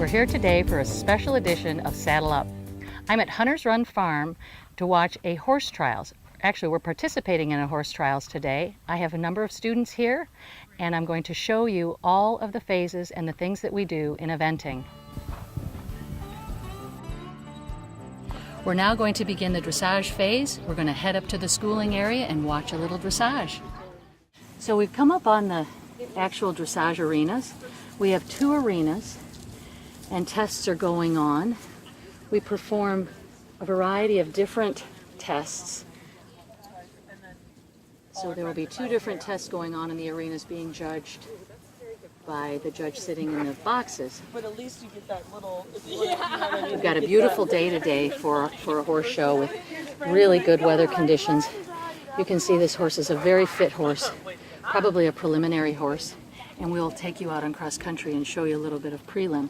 We're here today for a special edition of Saddle Up. I'm at Hunter's Run Farm to watch a horse trials. Actually, we're participating in a horse trials today. I have a number of students here, and I'm going to show you all of the phases and the things that we do in eventing. We're now going to begin the dressage phase. We're going to head up to the schooling area and watch a little dressage. So we've come up on the actual dressage arenas. We have 2 arenas and tests are going on. We perform a variety of different tests. So there will be 2 different tests going on in the arenas being judged by the judge sitting in the boxes. But at least you get that little... We've got a beautiful day today for a horse show with really good weather conditions. You can see this horse is a very fit horse, probably a preliminary horse, and we'll take you out on cross country and show you a little bit of prelim.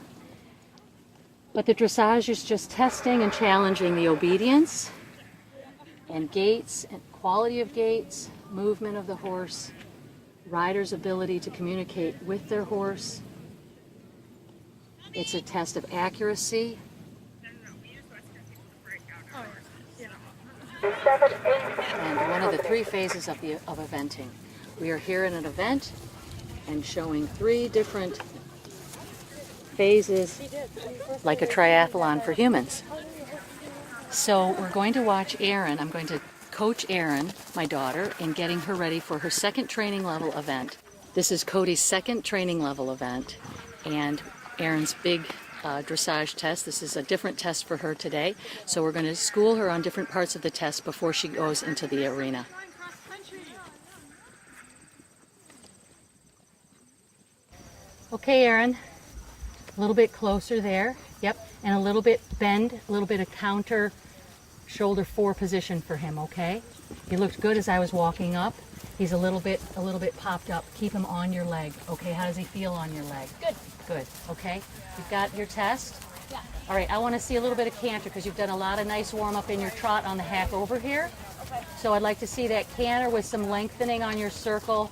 But the dressage is just testing and challenging the obedience and gaits and quality of gaits, movement of the horse, rider's ability to communicate with their horse. It's a test of accuracy. And one of the 3 phases of eventing. We are here in an event and showing 3 different phases, like a triathlon for humans. So we're going to watch Erin. I'm going to coach Erin, my daughter, in getting her ready for her 2nd training level event. This is Cody's 2nd training level event and Erin's big dressage test. This is a different test for her today. So we're going to school her on different parts of the test before she goes into the arena. Okay, Erin. A little bit closer there, yep, and a little bit bend, a little bit of counter shoulder 4 position for him, okay? He looked good as I was walking up. He's a little bit popped up. Keep him on your leg, okay? How does he feel on your leg? Good. Good, okay? You've got your test? Yeah. All right, I want to see a little bit of canter because you've done a lot of nice warm-up in your trot on the hack over here. Okay. So I'd like to see that canter with some lengthening on your circle.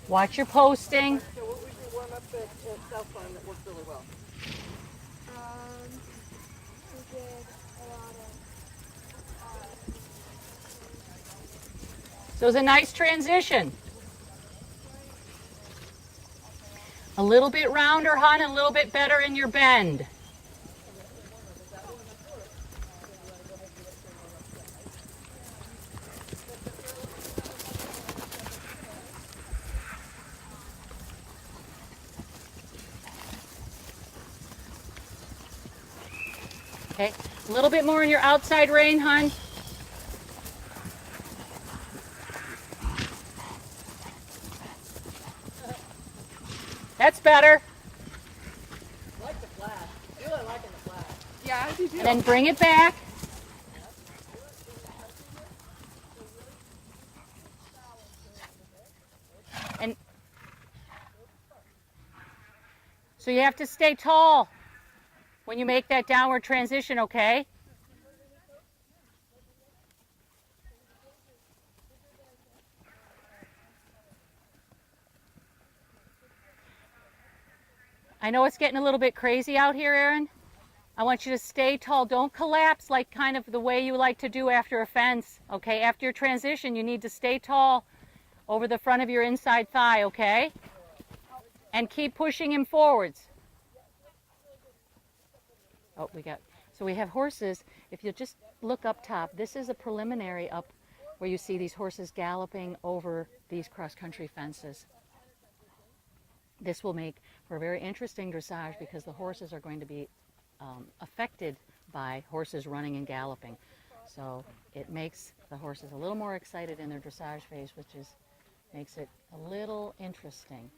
Watch your posting. So what was your warm-up at South Farm that worked really well? We did a lot of... So it was a nice transition. A little bit rounder, hon, and a little bit better in your bend. Okay, a little bit more in your outside rein, hon. That's better. I like the flash. I really liking the flash. Yeah, I do too. And then bring it back. And so you have to stay tall when you make that downward transition, okay? I know it's getting a little bit crazy out here, Erin. I want you to stay tall. Don't collapse like kind of the way you like to do after a fence, okay? After your transition, you need to stay tall over the front of your inside thigh, okay? And keep pushing him forwards. Oh, so we have horses. If you just look up top, this is a preliminary up where you see these horses galloping over these cross-country fences. This will make for a very interesting dressage because the horses are going to be affected by horses running and galloping. So it makes the horses a little more excited in their dressage phase, which makes it a little interesting.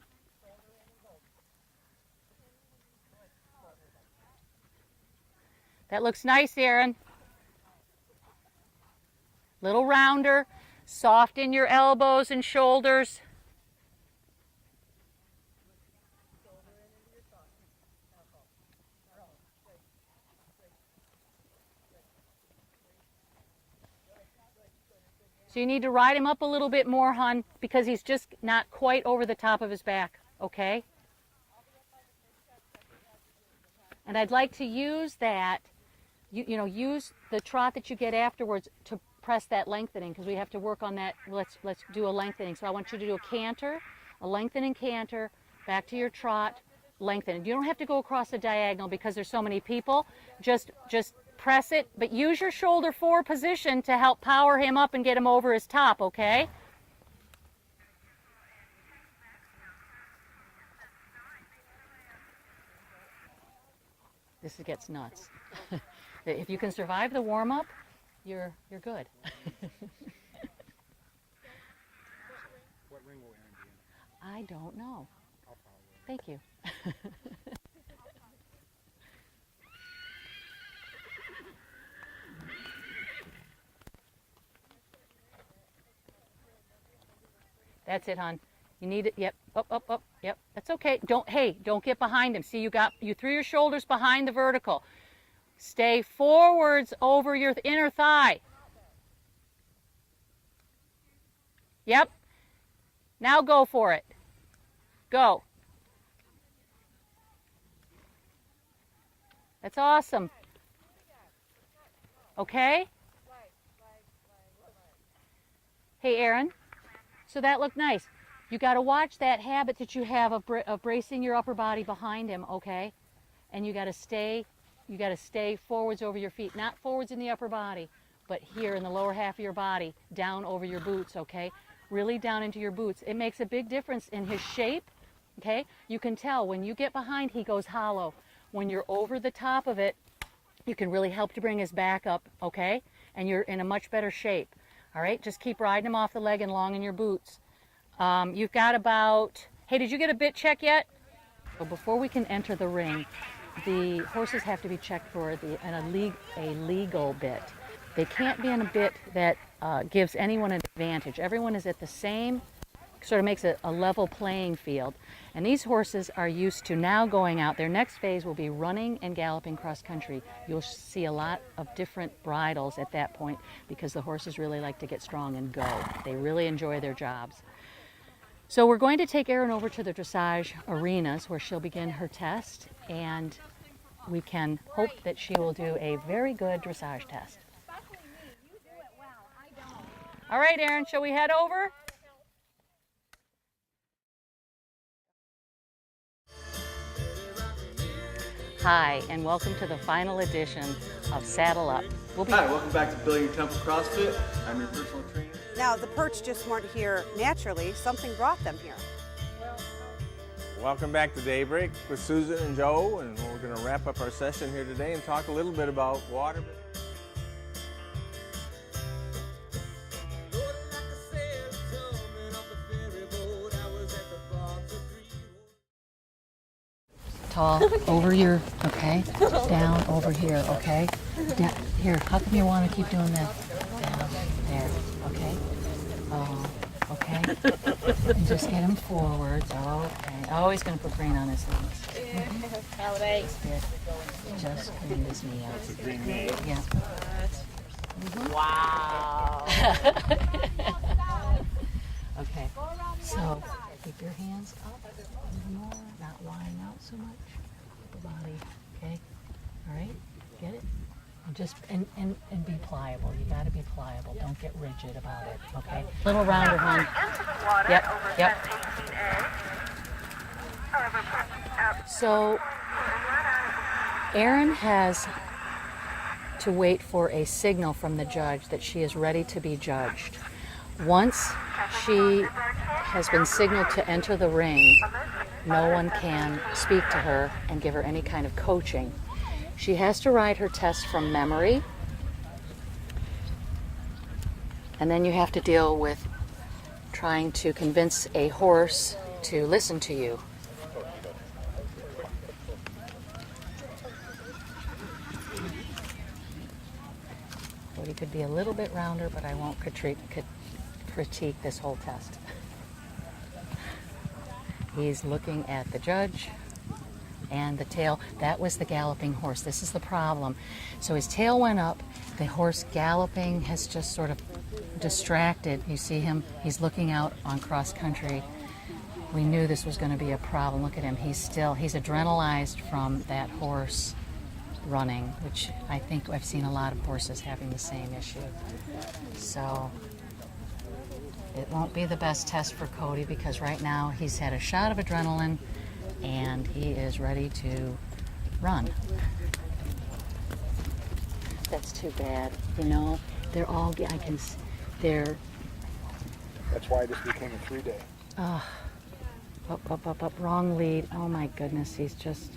That looks nice, Erin. Little rounder, soft in your elbows and shoulders. So you need to ride him up a little bit more, hon, because he's just not quite over the top of his back, okay? And I'd like to use that, you know, use the trot that you get afterwards to press that lengthening, because we have to work on that. Let's do a lengthening. So I want you to do a canter, a lengthening canter, back to your trot, lengthen. You don't have to go across the diagonal because there's so many people. Just press it, but use your shoulder 4 position to help power him up and get him over his top, okay? This gets nuts. If you can survive the warm-up, you're good. What ring will Aaron be in? I don't know. I'll follow her. Thank you. That's it, hon. You need it. Yep. Up. Yep. That's okay. Don't get behind him. See, you threw your shoulders behind the vertical. Stay forwards over your inner thigh. Yep. Now go for it. Go. That's awesome. Okay? Hey, Aaron. So that looked nice. You got to watch that habit that you have of bracing your upper body behind him, okay? And you got to stay forwards over your feet, not forwards in the upper body, but here in the lower half of your body, down over your boots, okay? Really down into your boots. It makes a big difference in his shape, okay? You can tell when you get behind, he goes hollow. When you're over the top of it, you can really help to bring his back up, okay? And you're in a much better shape, all right? Just keep riding him off the leg and long in your boots. You've got about, hey, did you get a bit check yet? So before we can enter the ring, the horses have to be checked for a legal bit. They can't be in a bit that gives anyone an advantage. Everyone is at the same, sort of makes it a level playing field. And these horses are used to now going out. Their next phase will be running and galloping cross country. You'll see a lot of different bridles at that point because the horses really like to get strong and go. They really enjoy their jobs. So we're going to take Erin over to the dressage arenas where she'll begin her test, and we can hope that she will do a very good dressage test. All right, Erin, shall we head over? Hi, and welcome to the final edition of Saddle Up. Hi, welcome back to Billion Temple CrossFit. I'm your personal trainer. Now, the perch just weren't here naturally. Something brought them here. Welcome back to Daybreak with Susan and Joe, and we're going to wrap up our session here today and talk a little bit about water. Tall, over your, okay, down, over here, okay? Down, here, how come you want to keep doing that? Down, there, okay? Oh, okay? And just get him forwards, okay. Oh, he's going to put green on his knees. Holidays. Just clean his knee out. It's a green knee. Yeah. Wow. Okay, so keep your hands up a little more, not lying out so much. Upper body, okay? All right, get it? And just, and be pliable. You gotta be pliable. Don't get rigid about it, okay? Little rounder, hon. Yep. So, Erin has to wait for a signal from the judge that she is ready to be judged. Once she has been signaled to enter the ring, no one can speak to her and give her any kind of coaching. She has to ride her test from memory, and then you have to deal with trying to convince a horse to listen to you. Well, you could be a little bit rounder, but I won't critique this whole test. He's looking at the judge and the tail. That was the galloping horse. This is the problem. So his tail went up. The horse galloping has just sort of distracted. You see him, he's looking out on cross country. We knew this was going to be a problem. Look at him, he's adrenalized from that horse running, which I think I've seen a lot of horses having the same issue. So it won't be the best test for Cody because right now he's had a shot of adrenaline and he is ready to run. That's too bad. You know, they're all, they're... That's why this became a 3-day. Up, wrong lead. Oh my goodness, he's just...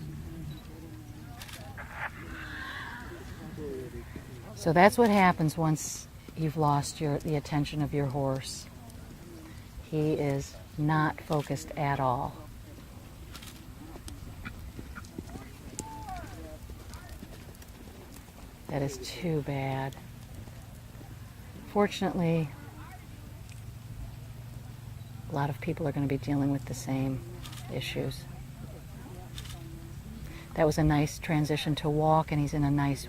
So that's what happens once you've lost the attention of your horse. He is not focused at all. That is too bad. Fortunately, a lot of people are going to be dealing with the same issues. That was a nice transition to walk, and he's in a nice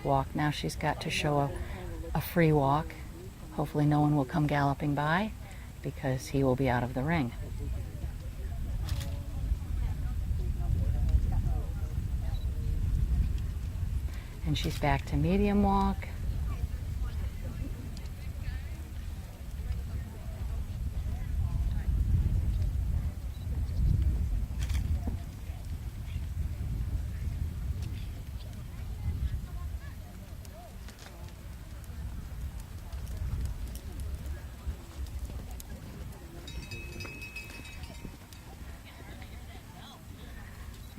walk. Now she's got to show a free walk. Hopefully no one will come galloping by because he will be out of the ring. And she's back to medium walk.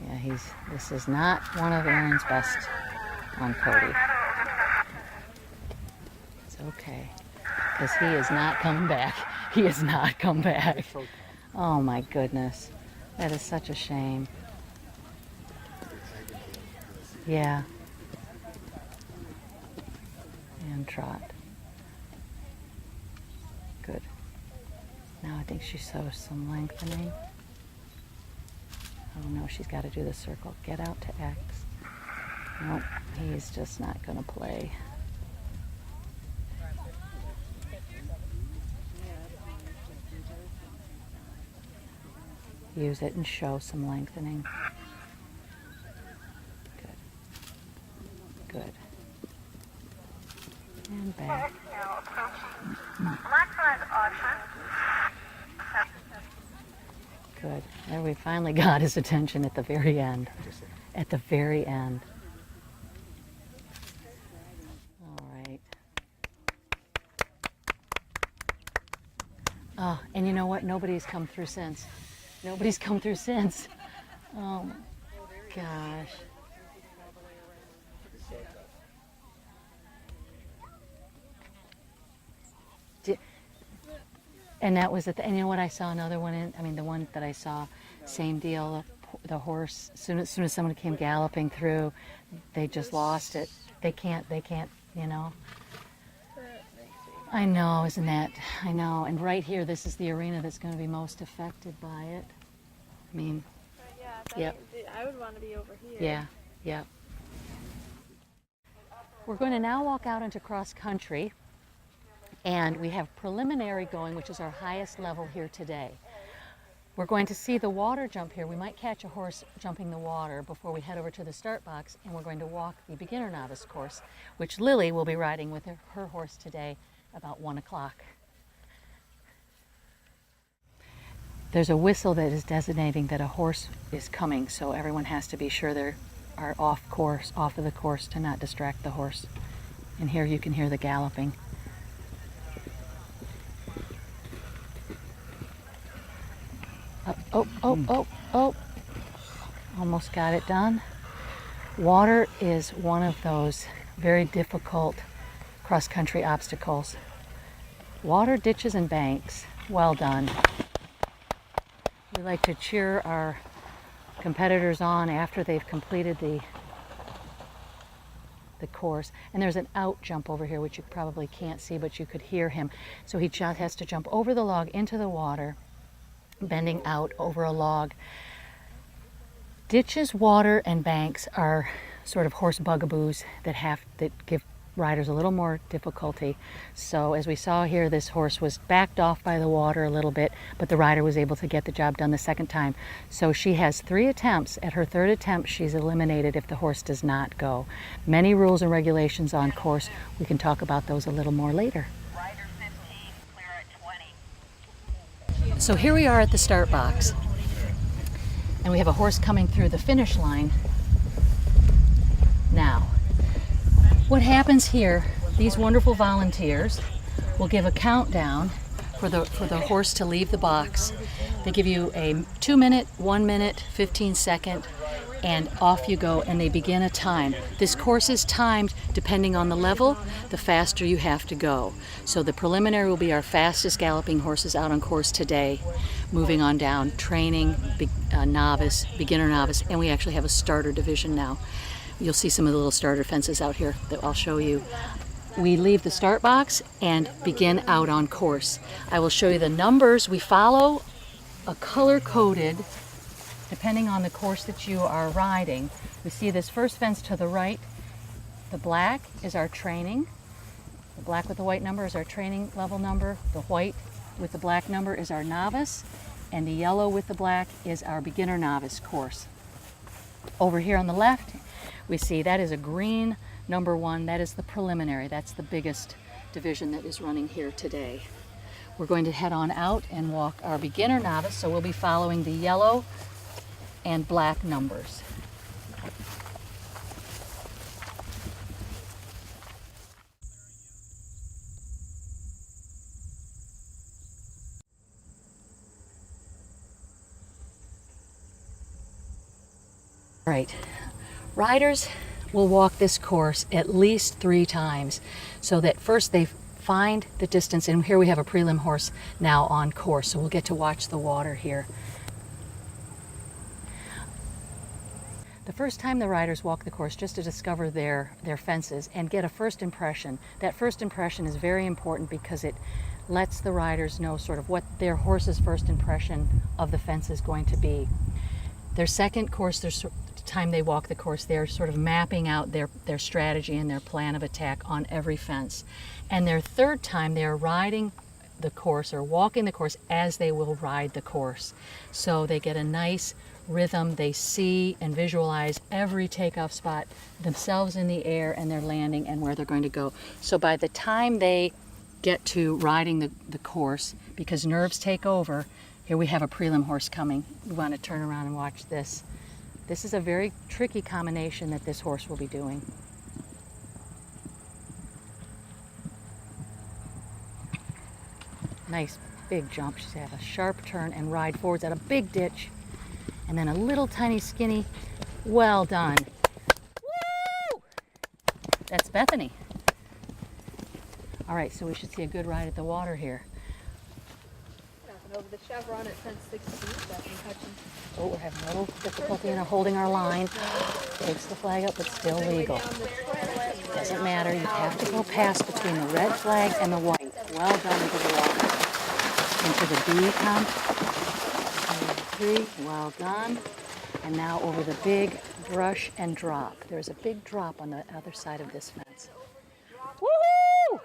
Yeah, this is not one of Aaron's best on Cody. It's okay, because he is not coming back. He has not come back. Oh my goodness, that is such a shame. Yeah. And trot. Good. Now I think she shows some lengthening. Oh no, she's got to do the circle. Get out to X. Nope, he's just not going to play. Use it and show some lengthening. Good. Good. And back. Good. There we finally got his attention at the very end. At the very end. All right. Oh, and you know what? Nobody's come through since. Nobody's come through since. Oh my gosh. And that was and you know what, I saw another one the one that I saw, same deal, the horse, as soon as someone came galloping through, they just lost it. They can't, you know. I know, isn't that, I know, and right here, this is the arena that's going to be most affected by it. I mean, yep. I would want to be over here. Yeah, yep. We're going to now walk out into cross country. And we have preliminary going, which is our highest level here today. We're going to see the water jump here. We might catch a horse jumping the water before we head over to the start box, and we're going to walk the beginner novice course, which Lily will be riding with her horse today about 1 o'clock. There's a whistle that is designating that a horse is coming, so everyone has to be sure they are off of the course to not distract the horse. And here you can hear the galloping. Oh. Almost got it done. Water is one of those very difficult cross-country obstacles. Water, ditches, and banks. Well done. We like to cheer our competitors on after they've completed the course. And there's an out jump over here, which you probably can't see, but you could hear him. So he just has to jump over the log into the water, bending out over a log. Ditches, water, and banks are sort of horse bugaboos that give riders a little more difficulty. So as we saw here, this horse was backed off by the water a little bit, but the rider was able to get the job done the second time. So she has 3 attempts. At her 3rd attempt, she's eliminated if the horse does not go. Many rules and regulations on course. We can talk about those a little more later. So here we are at the start box, and we have a horse coming through the finish line now. What happens here, these wonderful volunteers will give a countdown for the horse to leave the box. They give you a 2-minute, 1-minute, 15-second, and off you go, and they begin a time. This course is timed depending on the level, the faster you have to go. So the preliminary will be our fastest galloping horses out on course today. Moving on down, training, novice, beginner novice, and we actually have a starter division now. You'll see some of the little starter fences out here that I'll show you. We leave the start box and begin out on course. I will show you the numbers. We follow a color-coded, depending on the course that you are riding. We see this first fence to the right. The black is our training. The black with the white number is our training level number. The white with the black number is our novice. And the yellow with the black is our beginner novice course. Over here on the left, we see that is a green number 1. That is the preliminary. That's the biggest division that is running here today. We're going to head on out and walk our beginner novice, so we'll be following the yellow and black numbers. All right, riders will walk this course at least 3 times, so that first they find the distance, and here we have a prelim horse now on course, so we'll get to watch the water here. The first time the riders walk the course, just to discover their fences and get a first impression. That first impression is very important because it lets the riders know sort of what their horse's first impression of the fence is going to be. Their second course, the time they walk the course, they're sort of mapping out their strategy and their plan of attack on every fence. And their third time, they're riding the course or walking the course as they will ride the course. So they get a nice rhythm. They see and visualize every takeoff spot, themselves in the air and their landing and where they're going to go. So by the time they get to riding the course, because nerves take over, here we have a prelim horse coming. We want to turn around and watch this. This is a very tricky combination that this horse will be doing. Nice big jump. She's had a sharp turn and ride forwards at a big ditch. And then a little tiny skinny, well done. Woo! That's Bethany. All right, so we should see a good ride at the water here. Over the chevron at 10:16. Bethany Hutchins. Oh, we're having a little difficulty in holding our line. Takes the flag up, but still legal. Doesn't matter, you have to go past between the red flag and the white. Well done into the water. Into the B comp. Over the 3, well done. And now over the big brush and drop. There's a big drop on the other side of this fence. Woohoo!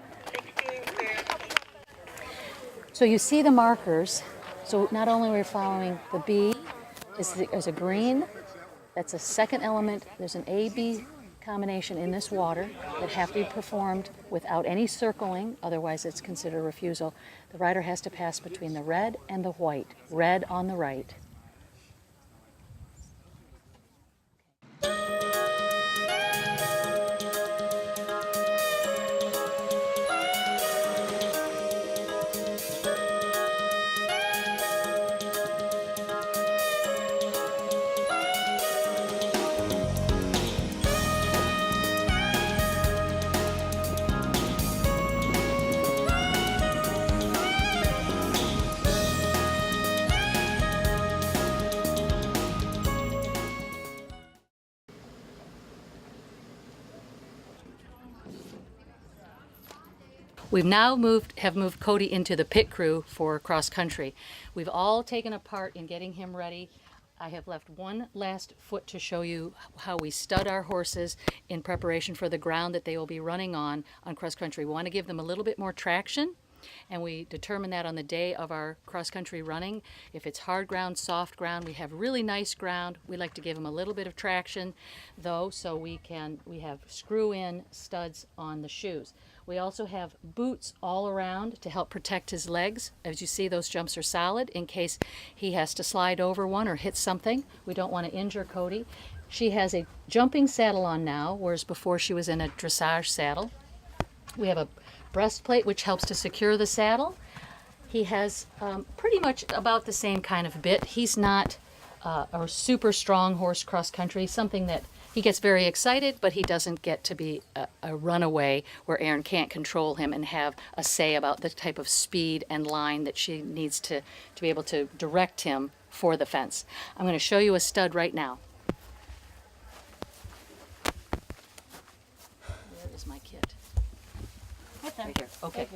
So you see the markers. So not only we're following the B, is a green. That's a second element. There's an A-B combination in this water that have to be performed without any circling, otherwise it's considered a refusal. The rider has to pass between the red and the white. Red on the right. We've now moved Cody into the pit crew for cross country. We've all taken a part in getting him ready I have left one last foot to show you how we stud our horses in preparation for the ground that they will be running on cross country. We want to give them a little bit more traction, and we determine that on the day of our cross country running. If it's hard ground, soft ground, we have really nice ground. We like to give them a little bit of traction though, so we have screw-in studs on the shoes. We also have boots all around to help protect his legs. As you see, those jumps are solid in case he has to slide over one or hit something. We don't want to injure Cody. She has a jumping saddle on now, whereas before she was in a dressage saddle. We have a breastplate which helps to secure the saddle. He has pretty much about the same kind of bit. He's not a super strong horse cross country, something that he gets very excited, but he doesn't get to be a runaway where Erin can't control him and have a say about the type of speed and line that she needs to be able to direct him for the fence. I'm going to show you a stud right now. Where is my kit? Right here. Okay.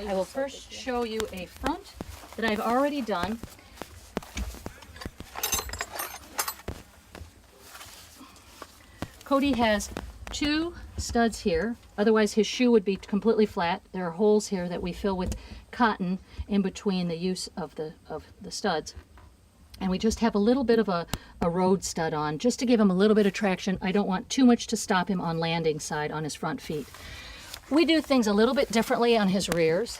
I will first show you a front that I've already done. Cody has 2 studs here, otherwise his shoe would be completely flat. There are holes here that we fill with cotton in between the use of the studs. And we just have a little bit of a road stud on, just to give him a little bit of traction. I don't want too much to stop him on landing side on his front feet. We do things a little bit differently on his rears.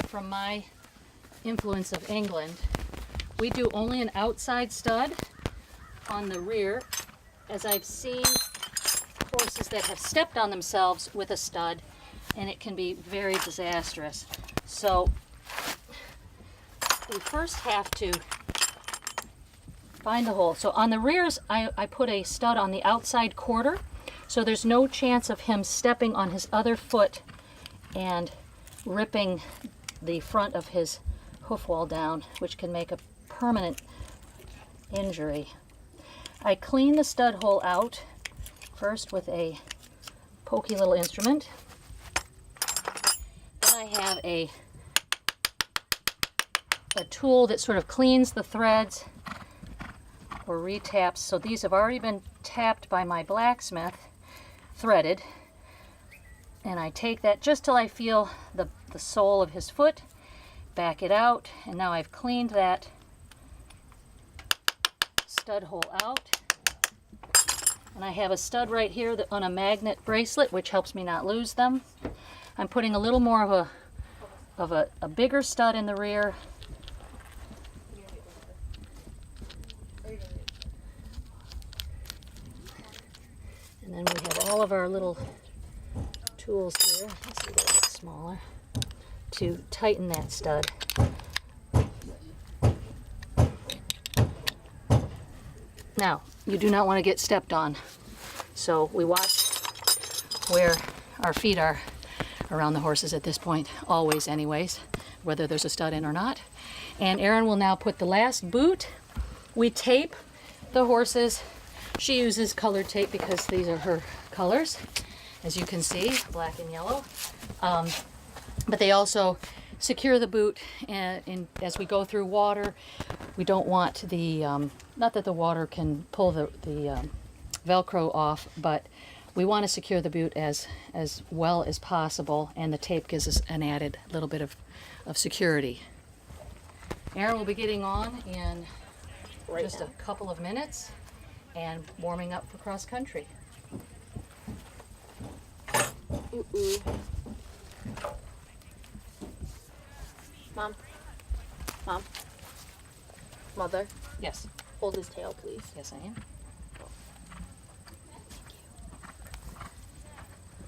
From my influence of England, we do only an outside stud on the rear, as I've seen horses that have stepped on themselves with a stud, and it can be very disastrous. So we first have to find the hole. So on the rears, I put a stud on the outside quarter, so there's no chance of him stepping on his other foot and ripping the front of his hoof wall down, which can make a permanent injury. I clean the stud hole out first with a pokey little instrument. Then I have a tool that sort of cleans the threads or retaps. So these have already been tapped by my blacksmith, threaded. And I take that just till I feel the sole of his foot, back it out, and now I've cleaned that stud hole out. And I have a stud right here on a magnet bracelet, which helps me not lose them. I'm putting a little more of a bigger stud in the rear. And then we have all of our little tools here. Let's see, they're a bit smaller, to tighten that stud. Now, you do not want to get stepped on, so we watch where our feet are around the horses at this point, always anyways, whether there's a stud in or not. And Erin will now put the last boot. We tape the horses. She uses colored tape because these are her colors, as you can see, black and yellow. But they also secure the boot as we go through water. We don't want the, not that the water can pull the Velcro off, but we want to secure the boot as well as possible, and the tape gives us an added little bit of security. Erin will be getting on in just a couple of minutes and warming up for cross country. Mom. Mother, Yes. hold his tail, please. Yes, I am.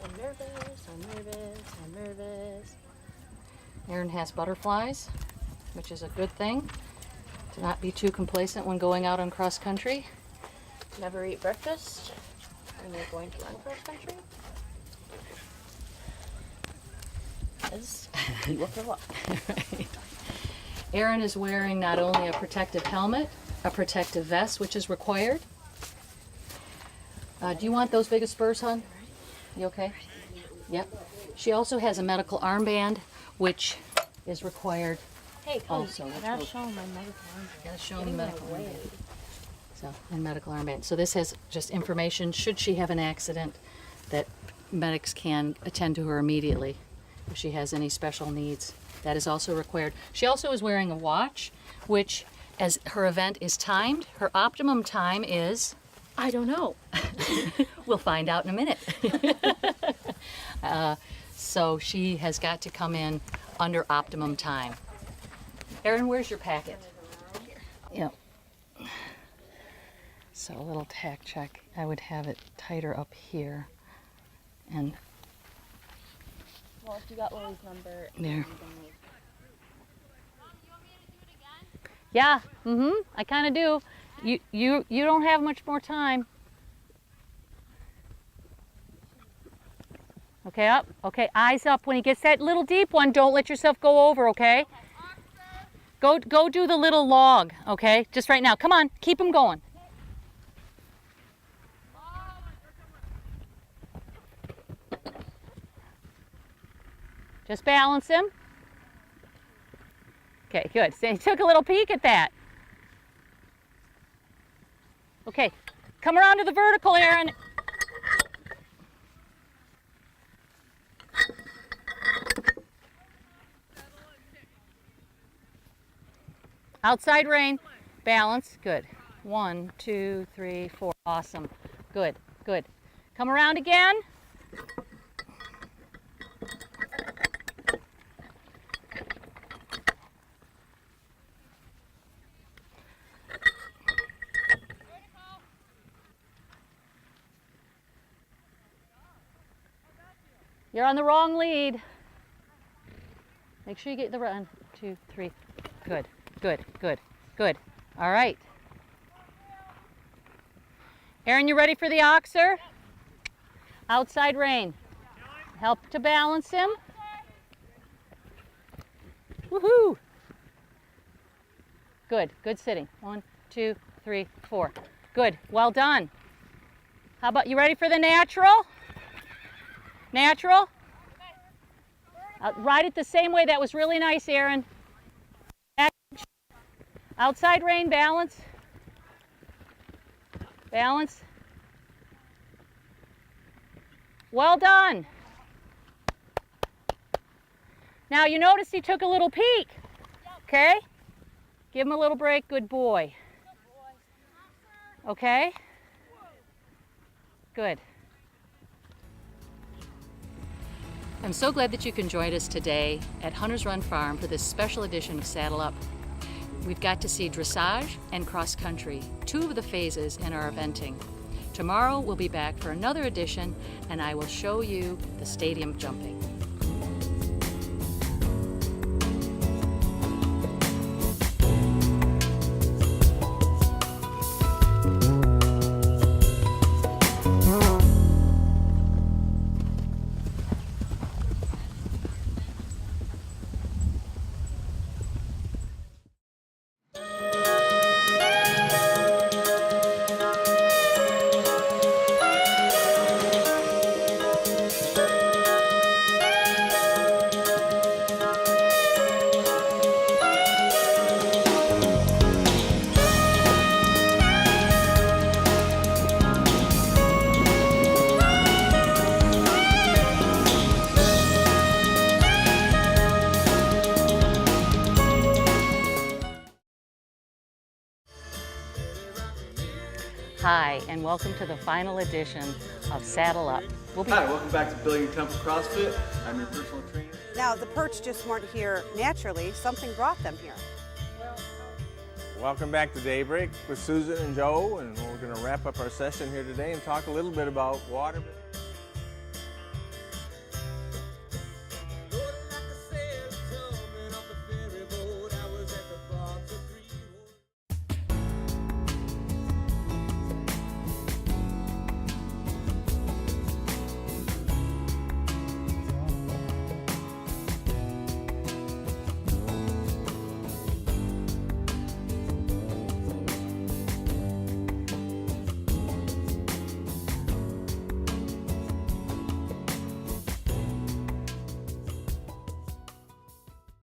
I'm nervous. Erin has butterflies, which is a good thing. To not be too complacent when going out on cross country. Never eat breakfast when you're going to run cross country. As you look for luck. Right. Erin is wearing not only a protective helmet, a protective vest, which is required. Do you want those big of spurs, hon? You okay? Yep. She also has a medical armband, which is required Hey, also. I gotta show him my medical arm. Gotta show them medical armband. So, and medical armband. So this has just information, should she have an accident, that medics can attend to her immediately if she has any special needs. That is also required. She also is wearing a watch, which, as her event is timed, her optimum time is, I don't know. we'll find out in a minute. So she has got to come in under optimum time. Erin, where's your packet? Yep. So a little tack check. I would have it tighter up here. And Well, if you got Lily's number. there. Yeah, I kind of do. You don't have much more time. Okay, up. Okay, eyes up. When he gets that little deep one, don't let yourself go over, okay? Go do the little log, okay? Just right now. Come on, keep him going. Just balance him. Okay, good. So he took a little peek at that. Okay, come around to the vertical, Erin. Outside rein, balance, good. 1, 2, 3, 4, awesome. Good, good. Come around again. You're on the wrong lead. Make sure you get the run. 2, 3. Good, good, good, good. All right. Erin, you ready for the oxer? Outside rein. Help to balance him. Woohoo! Good, good sitting. 1, 2, 3, 4. Good, well done. How about you ready for the natural? Natural. Ride it the same way. That was really nice, Erin. Outside rein, balance. Balance. Well done. Now you notice he took a little peek. Okay? Give him a little break. Good boy. Okay? Good. I'm so glad that you can join us today at Hunters Run Farm for this special edition of Saddle Up. We've got to see dressage and cross country, two of the phases in our eventing. Tomorrow we'll be back for another edition and I will show you the stadium jumping. Hi, and welcome to the final edition of Saddle Up. Hi, welcome back to Billion Temple CrossFit. I'm your personal trainer. Now, the perch just weren't here naturally. Something brought them here. Welcome back to Daybreak with Susan and Joe, and we're going to wrap up our session here today and talk a little bit about water.